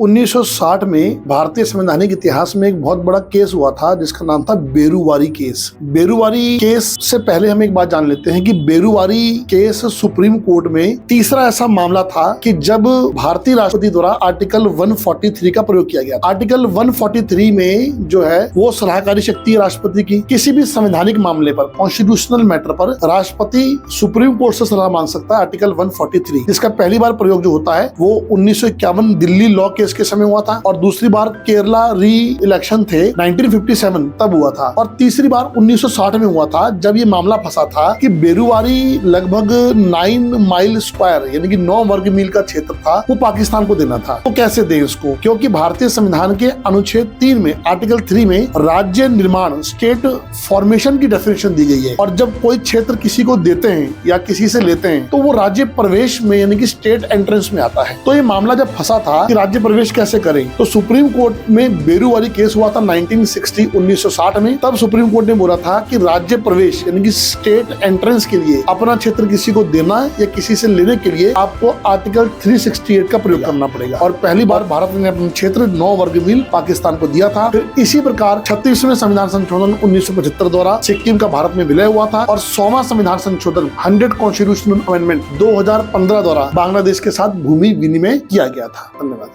1960 में भारतीय संवैधानिक इतिहास में एक बहुत बड़ा केस हुआ था जिसका नाम था बेरुवारी केस। बेरुवारी केस से पहले हम एक बात जान लेते हैं कि बेरुवारी केस सुप्रीम कोर्ट में तीसरा ऐसा मामला था कि जब भारतीय राष्ट्रपति द्वारा आर्टिकल 143 का प्रयोग किया गया। आर्टिकल 143 में जो है वो सलाहकारी शक्ति राष्ट्रपति की किसी भी संवैधानिक मामले पर, कॉन्स्टिट्यूशनल मैटर पर राष्ट्रपति सुप्रीम कोर्ट से सलाह मांग सकता है। आर्टिकल 143 जिसका पहली बार प्रयोग जो होता है वो 1951 दिल्ली लॉ केस के समय हुआ था और दूसरी बार केरला री इलेक्शन थे 1957 तब हुआ था और तीसरी बार 1960 में हुआ था जब ये मामला फंसा था कि बेरुवारी लगभग 9 माइल स्क्वायर यानी कि 9 वर्ग मील का क्षेत्र था, वो पाकिस्तान को देना था। तो कैसे दे इसको, क्योंकि भारतीय संविधान के अनुच्छेद 3 में आर्टिकल 3 में राज्य निर्माण स्टेट फॉर्मेशन की डेफिनेशन दी गई है और जब कोई क्षेत्र किसी को देते हैं या किसी से लेते हैं तो वो राज्य प्रवेश में यानी कि स्टेट एंट्रेंस में आता है। तो ये मामला जब फंसा था कि राज्य प्रवेश कैसे करें तो सुप्रीम कोर्ट में बेरुवारी केस हुआ था 1960 में। तब सुप्रीम कोर्ट ने बोला था कि राज्य प्रवेश यानी कि स्टेट एंट्रेंस के लिए अपना क्षेत्र किसी को देना या किसी से लेने के लिए आपको आर्टिकल 368 का प्रयोग करना पड़ेगा और पहली बार भारत ने अपना क्षेत्र 9 वर्ग मील पाकिस्तान को दिया था। फिर इसी प्रकार 36वें संविधान संशोधन 1975 द्वारा सिक्किम का भारत में विलय हुआ था और 100वां संविधान संशोधन 100 कॉन्स्टिट्यूशनल अमेंडमेंट 2015 द्वारा बांग्लादेश के साथ भूमि विनिमय किया गया था। धन्यवाद।